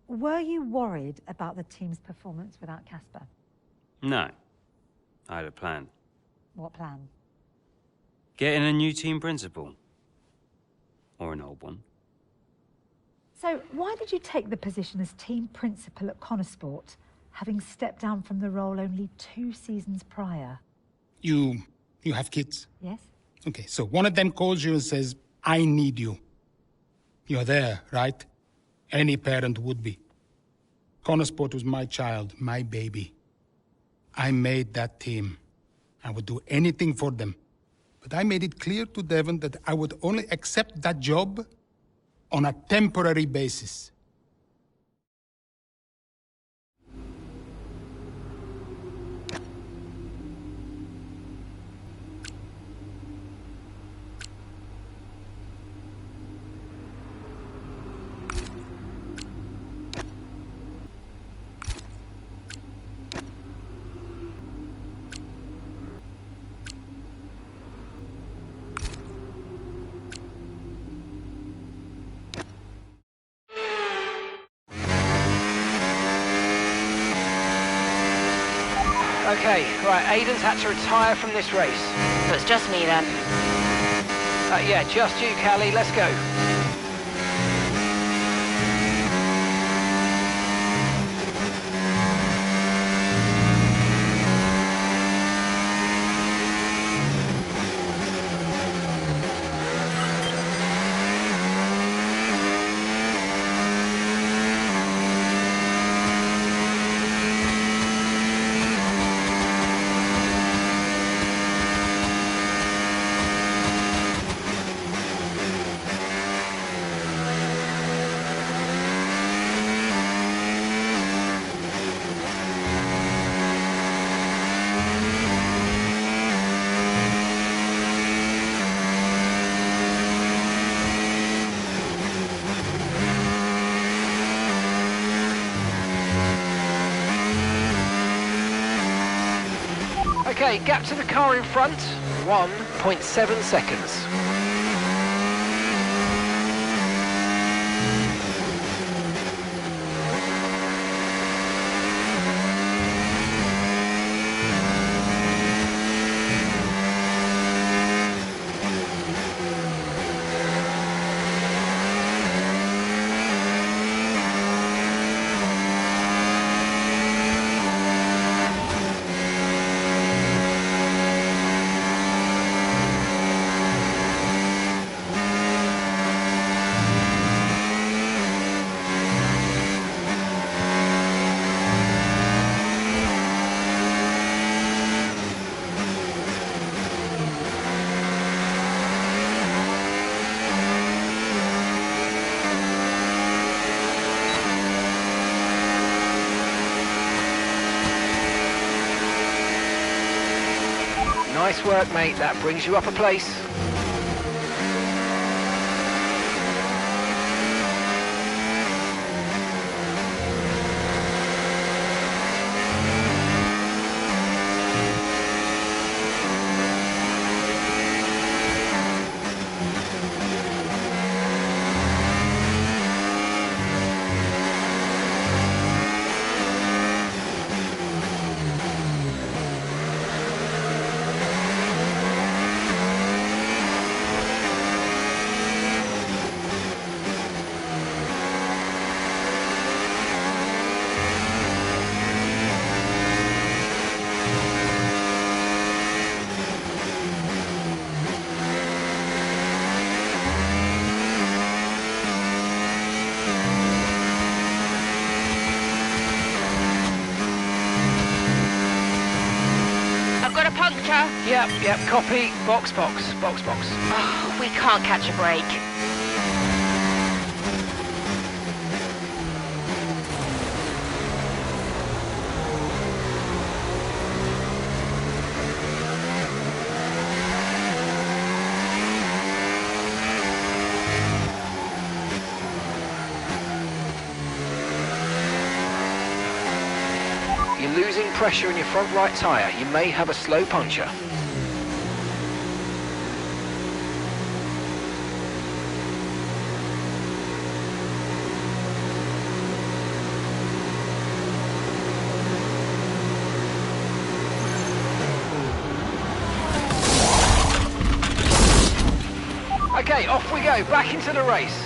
Were you worried about the team's performance without Casper? No. I had a plan. What plan? Getting a new team principal. Or an old one. So, why did you take the position as team principal at Konnersport, having stepped down from the role only 2 seasons prior? You have kids? Yes. Okay, so one of them calls you and says, I need you. You're there, right? Any parent would be. Konnersport was my child, my baby. I made that team. I would do anything for them. But I made it clear to Devon that I would only accept that job on a temporary basis. Okay, right, Aiden's had to retire from this race. So it's just me then? Yeah, just you, Callie, let's go. Okay, gap to the car in front, 1.7 seconds. Nice work, mate. That brings you up a place. Puncture? Yep, copy. Box. Oh, we can't catch a break. You're losing pressure in your front right tyre. You may have a slow puncture. Okay, off we go, back into the race.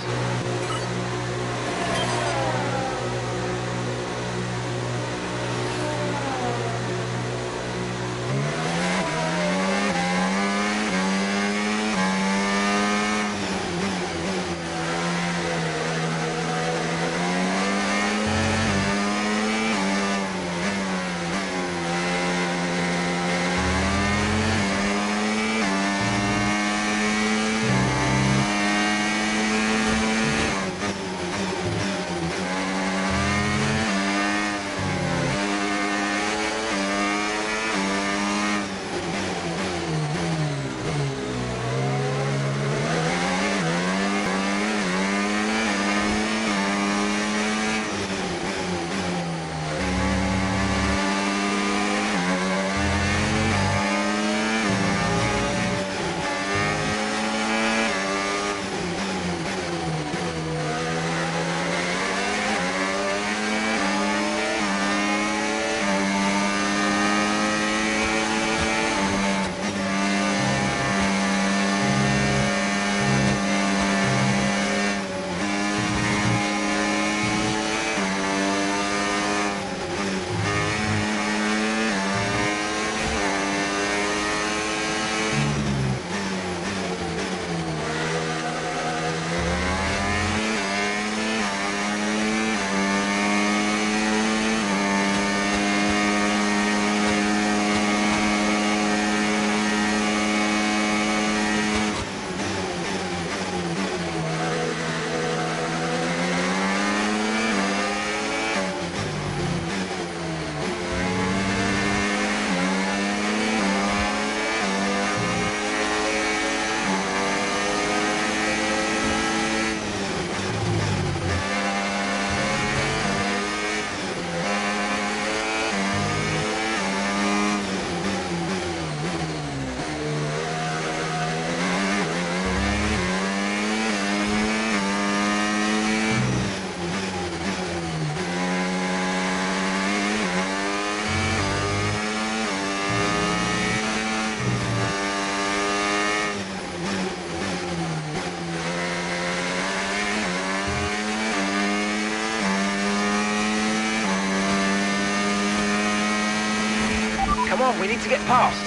Come on, we need to get past.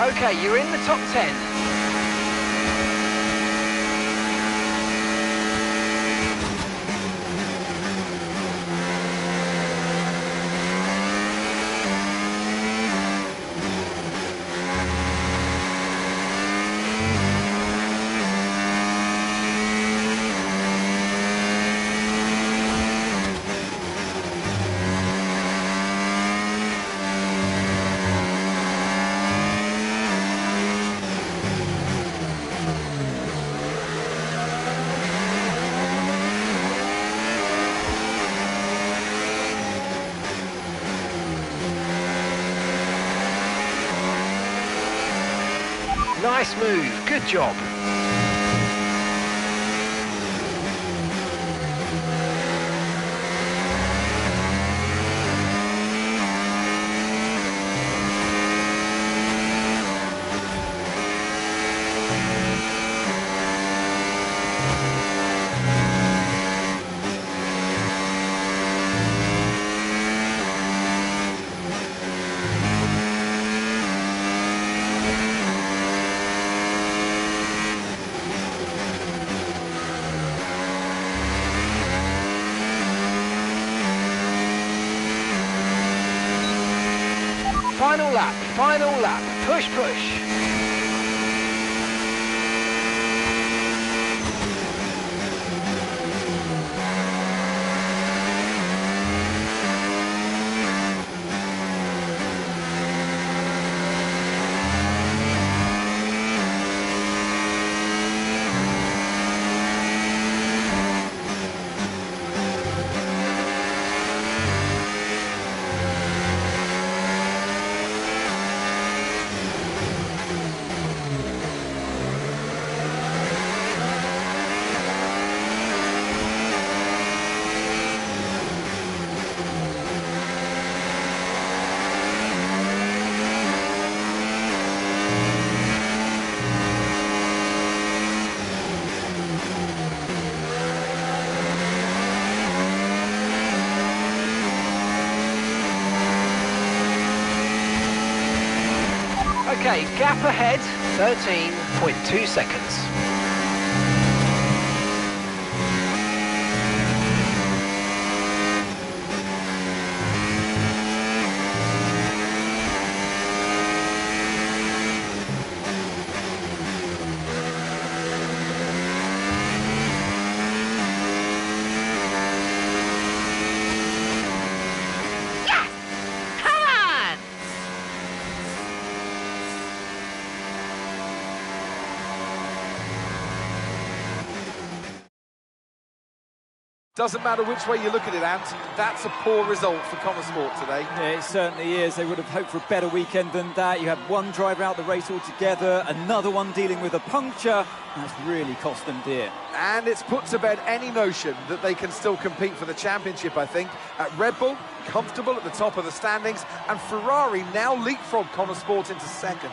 Okay, you're in the top 10. Nice move, good job. Final lap, push, push. Okay, gap ahead, 13.2 seconds. Doesn't matter which way you look at it, Ant, that's a poor result for Konnersport today. Yeah, it certainly is. They would have hoped for a better weekend than that. You had one driver out the race altogether, another one dealing with a puncture. That's really cost them dear. And it's put to bed any notion that they can still compete for the championship, I think. At Red Bull, comfortable at the top of the standings, and Ferrari now leapfrog Konnersport into second.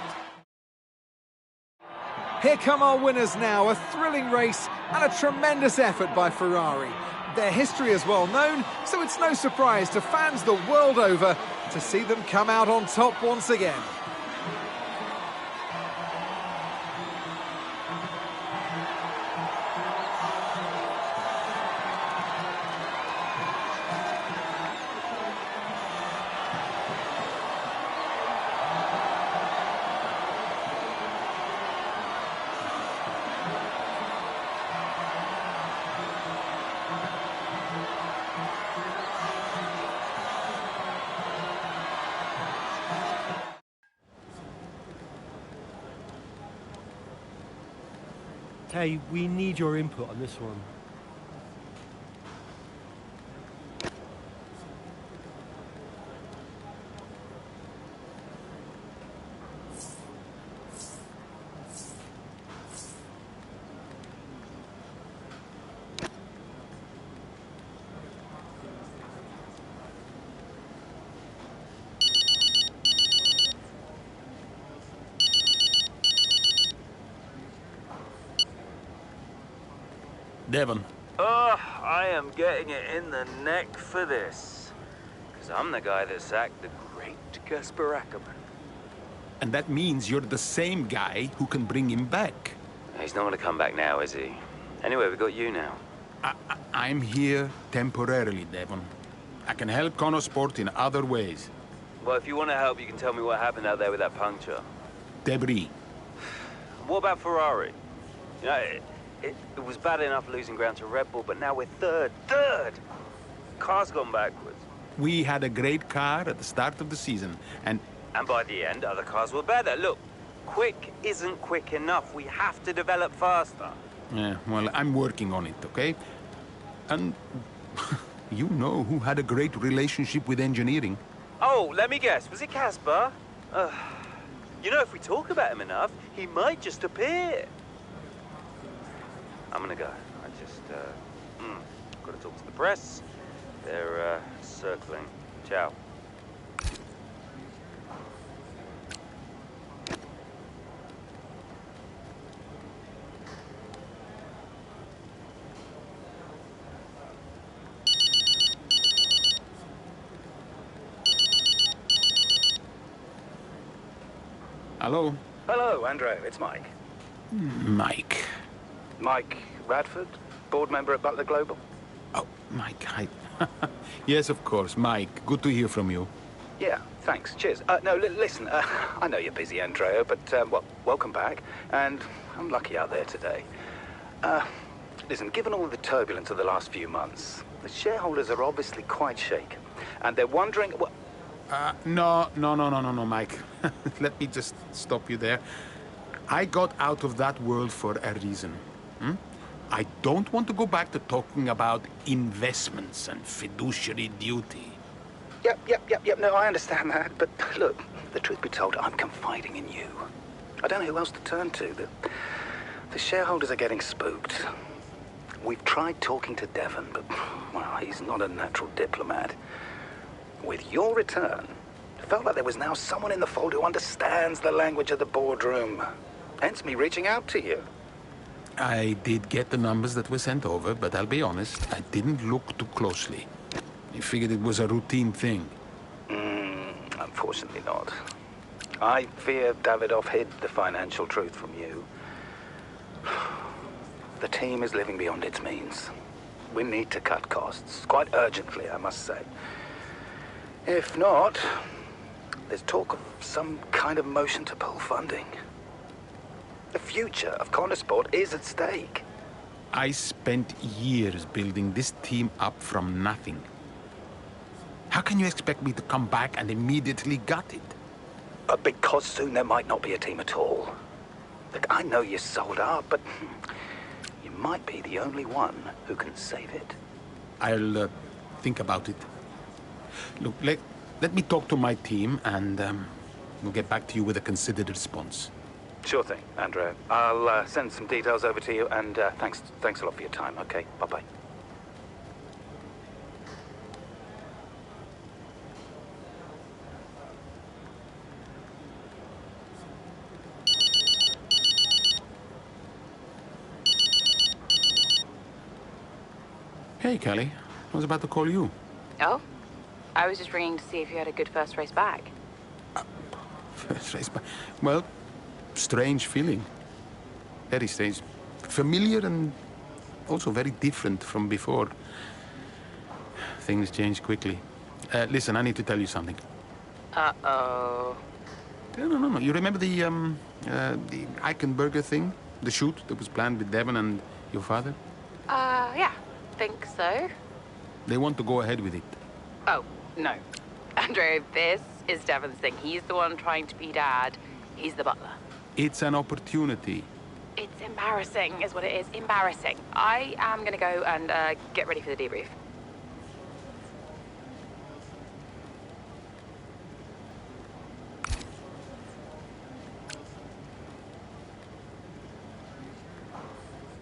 Here come our winners now, a thrilling race and a tremendous effort by Ferrari. Their history is well known, so it's no surprise to fans the world over to see them come out on top once again. Hey, we need your input on this one. Devon. Oh, I am getting it in the neck for this. Because I'm the guy that sacked the great Casper Akkerman. And that means you're the same guy who can bring him back. He's not going to come back now, is he? Anyway, we got you now. I'm here temporarily, Devon. I can help Konnersport in other ways. Well, if you want to help, you can tell me what happened out there with that puncture. Debris. What about Ferrari? You know, it was bad enough losing ground to Red Bull, but now we're third. Car's gone backwards. We had a great car at the start of the season, and by the end, other cars were better. Look, quick isn't quick enough. We have to develop faster. yeah, well, I'm working on it, okay? And you know who had a great relationship with engineering. Oh, let me guess. Was it Casper? You know, if we talk about him enough, he might just appear. I'm gonna go. I just, gotta talk to the press. They're, circling. Ciao. Hello? Hello, Andreo. It's Mike. Mike. Mike Radford, board member at Butler Global. Oh, Mike, hi. Yes, of course, Mike. Good to hear from you. Yeah, thanks. Cheers. No, listen, I know you're busy, Andreo, but, well, welcome back. And I'm lucky out there today. Listen, given all the turbulence of the last few months, the shareholders are obviously quite shaken. And they're wondering... Well, No, Mike. Let me just stop you there. I got out of that world for a reason. I don't want to go back to talking about investments and fiduciary duty. Yep. No, I understand that. But look, the truth be told, I'm confiding in you. I don't know who else to turn to. The shareholders are getting spooked. We've tried talking to Devon, but, well, he's not a natural diplomat. With your return, it felt like there was now someone in the fold who understands the language of the boardroom. Hence me reaching out to you. I did get the numbers that were sent over, but I'll be honest, I didn't look too closely. I figured it was a routine thing. Unfortunately not. I fear Davidoff hid the financial truth from you. The team is living beyond its means. We need to cut costs, quite urgently, I must say. If not, there's talk of some kind of motion to pull funding. The future of Konnersport is at stake. I spent years building this team up from nothing. How can you expect me to come back and immediately gut it? Because soon there might not be a team at all. Look, I know you're sold out, but you might be the only one who can save it. I'll think about it. Look, let me talk to my team and we'll get back to you with a considered response. Sure thing, Andreo. I'll send some details over to you, and thanks a lot for your time, okay? Bye-bye. Hey, Callie. I was about to call you. Oh? I was just ringing to see if you had a good first race back. First race back? Well, strange feeling. Very strange. Familiar and also very different from before. Things change quickly. Listen, I need to tell you something. Uh-oh. No. You remember the Eichenberger thing? The shoot that was planned with Devon and your father? Yeah. Think so. They want to go ahead with it. Oh, no. Andreo, this is Devon's thing. He's the one trying to be Dad. He's the butler. It's an opportunity. It's embarrassing, is what it is. Embarrassing. I am going to go and get ready for the debrief.